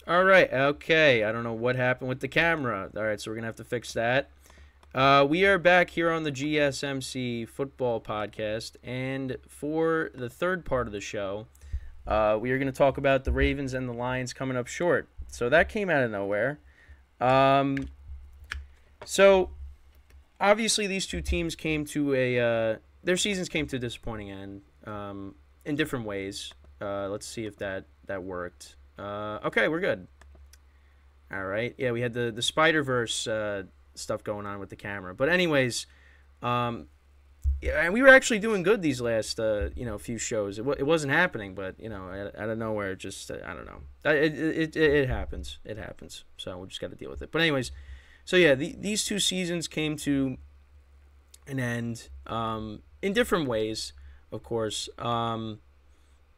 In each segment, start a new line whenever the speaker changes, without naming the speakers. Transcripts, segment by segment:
All right. Okay. I don't know what happened with the camera. All right. So we're going to have to fix that. We are back here on the GSMC football podcast. And for the third part of the show, we are going to talk about the Ravens and the Lions coming up short. So that came out of nowhere. Um, so obviously these two teams came to their seasons came to a disappointing end in different ways. Let's see if that worked. Okay, we're good. All right. Yeah, we had the Spider Verse stuff going on with the camera, but anyways, um, yeah, and we were actually doing good these last few shows. It wasn't happening, but out of nowhere, just I don't know. It happens. It happens. So we just got to deal with it. But anyways, so yeah, these two seasons came to an end in different ways, of course. With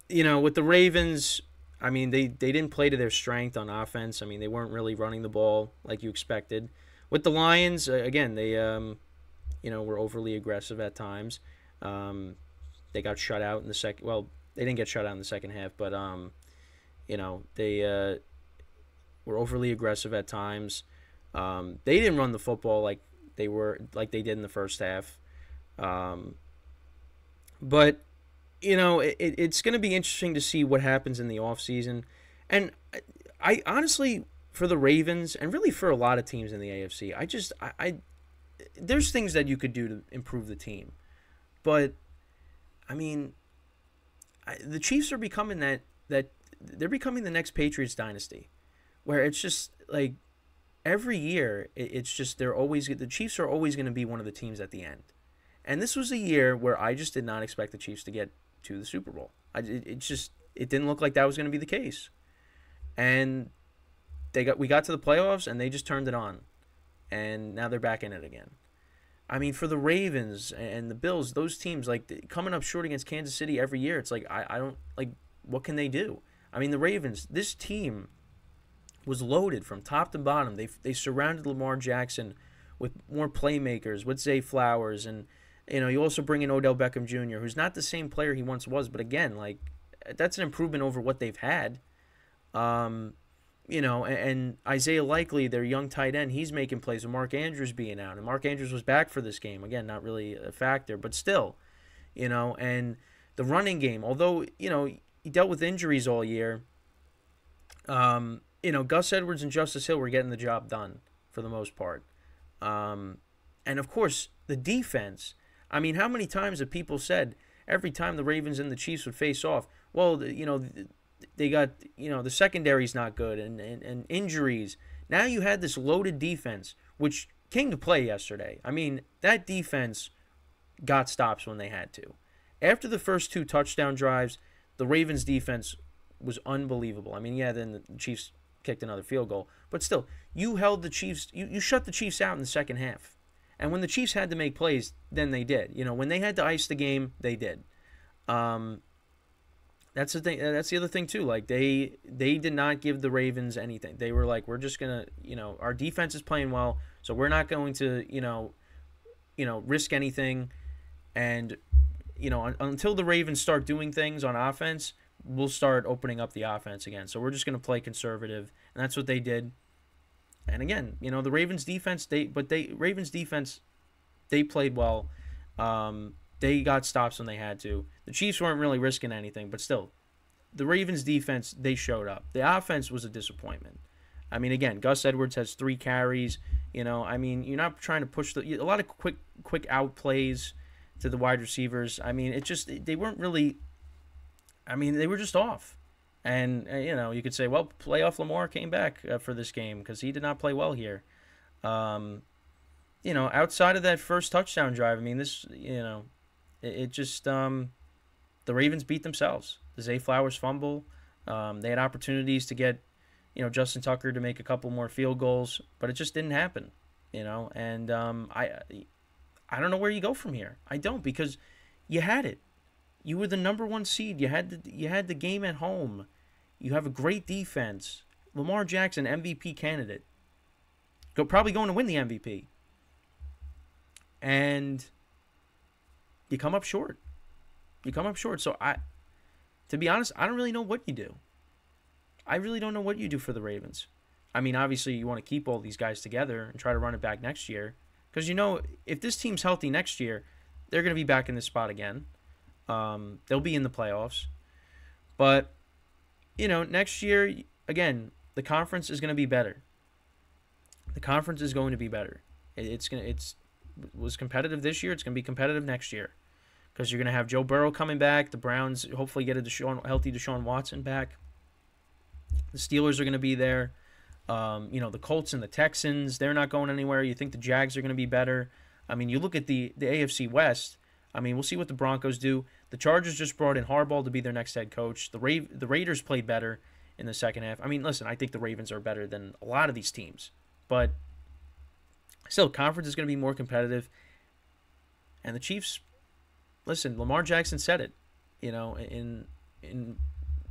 the Ravens, I mean, they didn't play to their strength on offense. I mean, they weren't really running the ball like you expected. With the Lions, again, they were overly aggressive at times. They got shut out in the second. Well, they didn't get shut out in the second half, but they were overly aggressive at times. They didn't run the football like they did in the first half. But it's going to be interesting to see what happens in the offseason. And I honestly, for the Ravens, and really for a lot of teams in the AFC, there's things that you could do to improve the team. But, I mean, the Chiefs are becoming that they're becoming the next Patriots dynasty, where it's just like every year it's just the Chiefs are always going to be one of the teams at the end. And this was a year where I just did not expect the Chiefs to get to the Super Bowl. It didn't look like that was going to be the case. And we got to the playoffs and they just turned it on. And now they're back in it again. I mean, for the Ravens and the Bills, those teams, like, coming up short against Kansas City every year, it's like, I don't, like, what can they do? I mean, the Ravens, this team was loaded from top to bottom. They surrounded Lamar Jackson with more playmakers, with Zay Flowers, and you also bring in Odell Beckham Jr., who's not the same player he once was, but again, like, that's an improvement over what they've had. And Isaiah Likely, their young tight end, he's making plays with Mark Andrews being out, and Mark Andrews was back for this game. Again, not really a factor, but still, and the running game, although he dealt with injuries all year. Gus Edwards and Justice Hill were getting the job done for the most part. And of course, the defense. I mean, how many times have people said every time the Ravens and the Chiefs would face off, well, they got, the secondary's not good and injuries. Now you had this loaded defense, which came to play yesterday. I mean, that defense got stops when they had to. After the first two touchdown drives, the Ravens defense was unbelievable. I mean, yeah, then the Chiefs kicked another field goal, but still, you held the Chiefs, you shut the Chiefs out in the second half. And when the Chiefs had to make plays, then they did. When they had to ice the game, they did. That's the thing. That's the other thing too. Like, they did not give the Ravens anything. They were like, we're just gonna, our defense is playing well, so we're not going to, risk anything. And until the Ravens start doing things on offense, we'll start opening up the offense again. So we're just gonna play conservative, and that's what they did. And again, the Ravens defense, they played well. They got stops when they had to. The Chiefs weren't really risking anything, but still, the Ravens defense, they showed up. The offense was a disappointment. I mean, again, Gus Edwards has 3 carries. I mean, you're not trying to push a lot of quick out plays to the wide receivers. I mean, they weren't really. I mean, they were just off. And, you could say, well, playoff Lamar came back for this game because he did not play well here. Outside of that first touchdown drive, I mean, this, it just, the Ravens beat themselves. The Zay Flowers fumble. They had opportunities to get, Justin Tucker to make a couple more field goals, but it just didn't happen, And I don't know where you go from here. I don't, because you had it. You were the number 1 seed. You had the game at home. You have a great defense. Lamar Jackson, MVP candidate. Probably going to win the MVP. And you come up short. So to be honest, I don't really know what you do. I really don't know what you do for the Ravens. I mean, obviously you want to keep all these guys together and try to run it back next year. Because, if this team's healthy next year, they're going to be back in this spot again. They'll be in the playoffs. But, next year, again, the conference is going to be better. The conference is going to be better. It was competitive this year. It's going to be competitive next year. Because you're going to have Joe Burrow coming back. The Browns hopefully get a healthy Deshaun Watson back. The Steelers are going to be there. The Colts and the Texans, they're not going anywhere. You think the Jags are going to be better. I mean, you look at the AFC West. I mean, we'll see what the Broncos do. The Chargers just brought in Harbaugh to be their next head coach. The Raiders played better in the second half. I mean, listen, I think the Ravens are better than a lot of these teams. But still, conference is going to be more competitive. And the Chiefs, listen, Lamar Jackson said it, in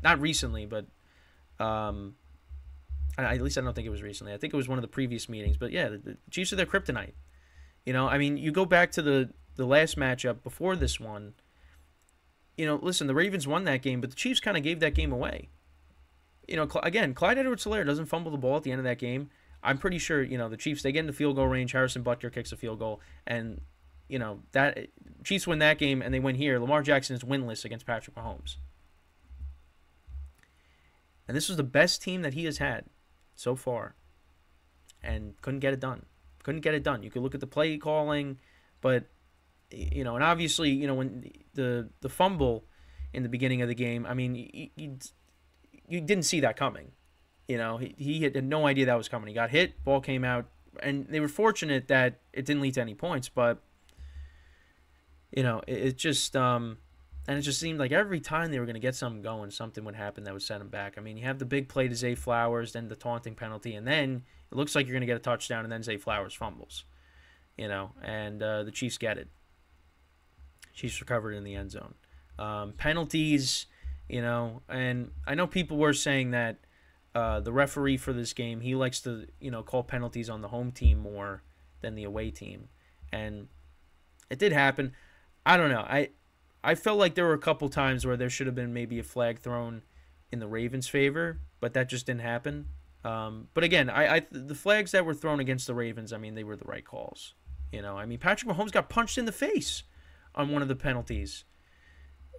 not recently, but at least I don't think it was recently. I think it was one of the previous meetings. But yeah, the Chiefs are their kryptonite. I mean, you go back to the last matchup before this one. Listen, the Ravens won that game, but the Chiefs kind of gave that game away. Again, Clyde Edwards-Helaire doesn't fumble the ball at the end of that game. I'm pretty sure, the Chiefs, they get into field goal range. Harrison Butker kicks a field goal. And, that Chiefs win that game and they win here. Lamar Jackson is winless against Patrick Mahomes. And this was the best team that he has had so far. And couldn't get it done. You could look at the play calling, but, and obviously, when the fumble in the beginning of the game, I mean, you didn't see that coming. He had no idea that was coming. He got hit, ball came out, and they were fortunate that it didn't lead to any points, but, it just, and it just seemed like every time they were going to get something going, something would happen that would set them back. I mean, you have the big play to Zay Flowers, then the taunting penalty, and then it looks like you're going to get a touchdown, and then Zay Flowers fumbles, and the Chiefs get it. Chiefs recovered in the end zone. Penalties, and I know people were saying that the referee for this game, he likes to, call penalties on the home team more than the away team, and it did happen. I don't know. I felt like there were a couple times where there should have been maybe a flag thrown in the Ravens' favor, but that just didn't happen. But again, the flags that were thrown against the Ravens, I mean, they were the right calls. I mean, Patrick Mahomes got punched in the face on one of the penalties.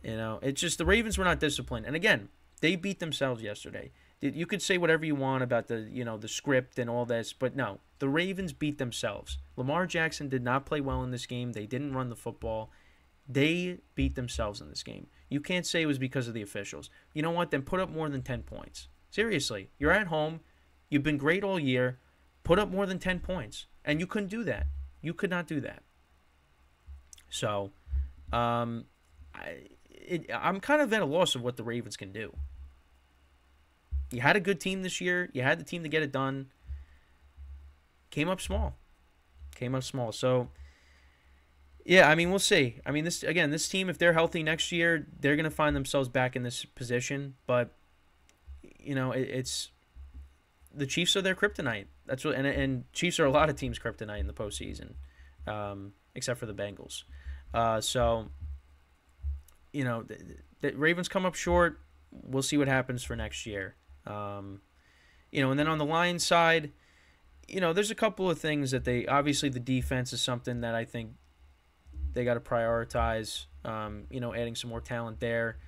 It's just the Ravens were not disciplined. And again, they beat themselves yesterday. You could say whatever you want about the script and all this, but no, the Ravens beat themselves. Lamar Jackson did not play well in this game. They didn't run the football. They beat themselves in this game. You can't say it was because of the officials. You know what? Then put up more than 10 points. Seriously, you're at home. You've been great all year. Put up more than 10 points. And you couldn't do that. You could not do that. So, I'm kind of at a loss of what the Ravens can do. You had a good team this year. You had the team to get it done. Came up small. So, yeah, I mean, we'll see. I mean, this team, if they're healthy next year, they're going to find themselves back in this position. But, it's the Chiefs are their kryptonite. That's what, and Chiefs are a lot of teams' kryptonite in the postseason, except for the Bengals. So, the Ravens come up short. We'll see what happens for next year. And then on the Lions side, there's a couple of things that obviously the defense is something that I think they got to prioritize, adding some more talent there,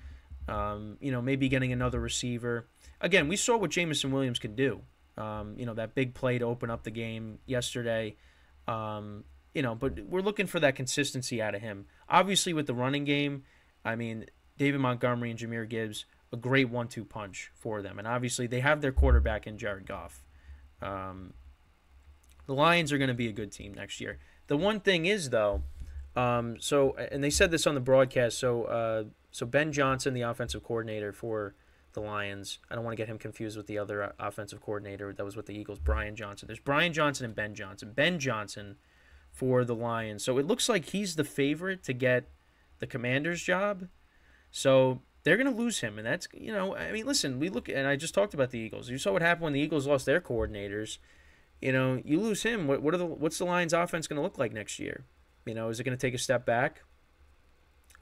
maybe getting another receiver. Again, we saw what Jameson Williams could do, that big play to open up the game yesterday, but we're looking for that consistency out of him. Obviously with the running game, I mean, David Montgomery and Jahmyr Gibbs, a great 1-2 punch for them. And obviously they have their quarterback in Jared Goff. The Lions are going to be a good team next year. The one thing is, though, and they said this on the broadcast, so Ben Johnson, the offensive coordinator for the Lions, I don't want to get him confused with the other offensive coordinator that was with the Eagles, Brian Johnson. There's Brian Johnson and Ben Johnson. Ben Johnson for the Lions. So it looks like he's the favorite to get the Commander's job. So they're going to lose him, and that's, I mean, listen, we look, and I just talked about the Eagles. You saw what happened when the Eagles lost their coordinators. You lose him. What's the Lions' offense going to look like next year? Is it going to take a step back?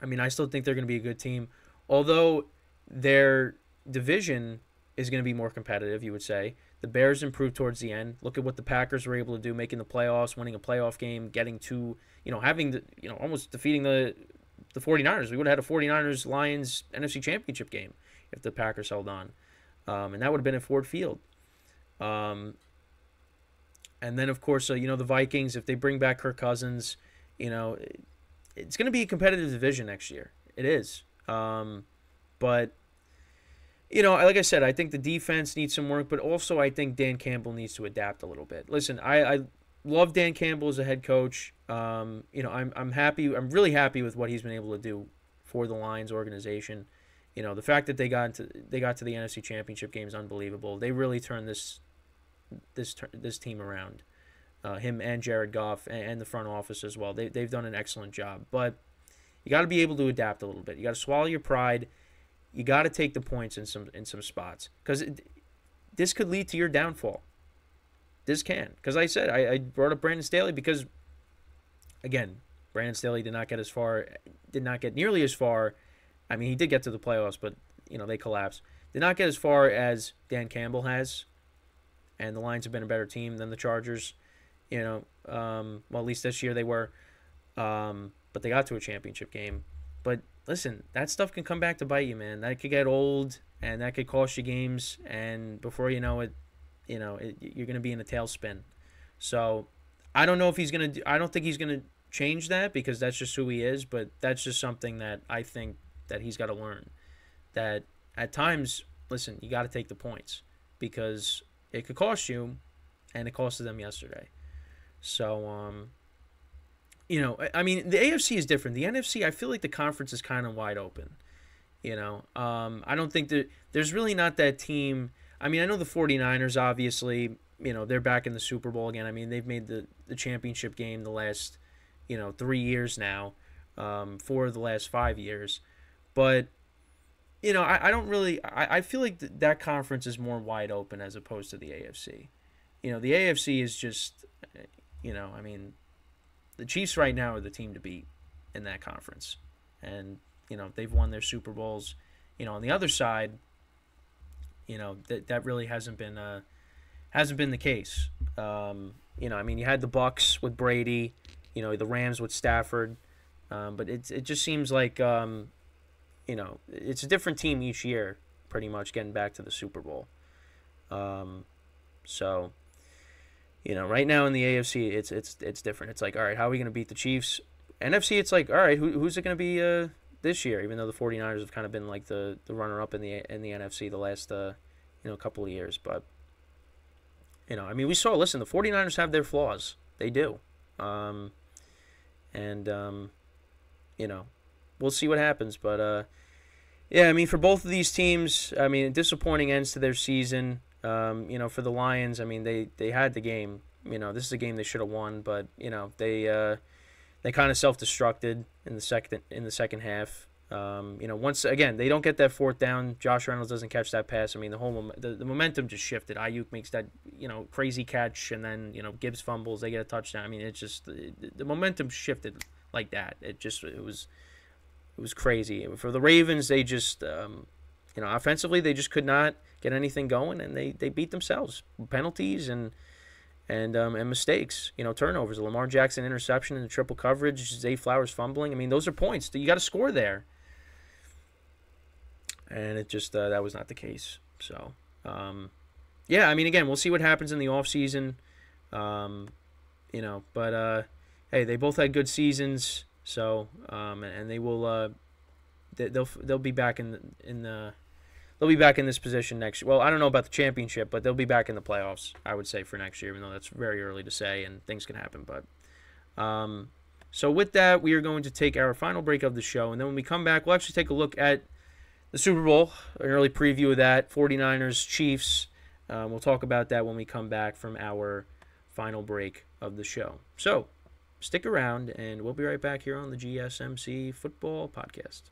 I mean, I still think they're going to be a good team, although their division is going to be more competitive, you would say. The Bears improved towards the end. Look at what the Packers were able to do, making the playoffs, winning a playoff game, getting to, having the, almost defeating the 49ers. We would have had a 49ers-Lions NFC Championship game if the Packers held on. And that would have been at Ford Field. And then, of course, the Vikings, if they bring back Kirk Cousins, it's going to be a competitive division next year. It is. But, like I said, I think the defense needs some work, but also I think Dan Campbell needs to adapt a little bit. Listen, I love Dan Campbell as a head coach. I'm happy. I'm really happy with what he's been able to do for the Lions organization. The fact that they got to the NFC Championship game is unbelievable. They really turned this team around. Him and Jared Goff and the front office as well. They've done an excellent job. But you got to be able to adapt a little bit. You got to swallow your pride. You got to take the points in some spots, because this could lead to your downfall. This can, because I said I brought up Brandon Staley because, again, Brandon Staley did not get nearly as far. I mean, he did get to the playoffs, but they collapsed. Did not get as far as Dan Campbell has, and the Lions have been a better team than the Chargers. Well, at least this year they were, but they got to a championship game. But listen, that stuff can come back to bite you, man. That could get old, and that could cost you games, and before you know it, you're going to be in a tailspin. So I don't know if he's going to. I don't think he's going to change that, because that's just who he is. But that's just something that I think that he's got to learn. That at times, listen, you got to take the points, because it could cost you, and it costed them yesterday. So I mean, the AFC is different. The NFC, I feel like the conference is kind of wide open. I don't think that there's really not that team. I mean, I know the 49ers, obviously, they're back in the Super Bowl again. I mean, they've made the championship game the last, 3 years now, 4 of the last 5 years. But, I don't really, I feel like that conference is more wide open as opposed to the AFC. The AFC is just, I mean, the Chiefs right now are the team to beat in that conference. And, they've won their Super Bowls. On the other side, that really hasn't been the case. I mean, you had the Bucs with Brady, the Rams with Stafford. But it just seems like, it's a different team each year, pretty much, getting back to the Super Bowl. So, right now in the AFC, it's different. It's like, all right, how are we going to beat the Chiefs? NFC, it's like, all right, who's it going to be this year? Even though the 49ers have kind of been like the runner-up in the NFC the last couple of years. But, I mean, we saw, listen, the 49ers have their flaws. They do. We'll see what happens. But, yeah, I mean, for both of these teams, I mean, disappointing ends to their season. For the Lions, I mean, they had the game. This is a game they should have won, but they kind of self-destructed in the second half. Once again, they don't get that fourth down. Josh Reynolds doesn't catch that pass. I mean, the momentum just shifted. Ayuk makes that crazy catch, and then Gibbs fumbles. They get a touchdown. I mean, it's just the momentum shifted like that. It was crazy. For the Ravens, they just offensively they just could not get anything going, and they beat themselves. Penalties and mistakes, turnovers. A Lamar Jackson interception in the triple coverage, Zay Flowers fumbling. I mean, those are points. You got to score there. And it just, that was not the case. So, yeah, I mean, again, we'll see what happens in the offseason. But, hey, they both had good seasons. So, and they will, they'll be back they'll be back in this position next year. Well, I don't know about the championship, but they'll be back in the playoffs, I would say, for next year, even though that's very early to say and things can happen. But so with that, we are going to take our final break of the show. And then when we come back, we'll actually take a look at the Super Bowl, an early preview of that, 49ers, Chiefs. We'll talk about that when we come back from our final break of the show. So stick around, and we'll be right back here on the GSMC Football Podcast.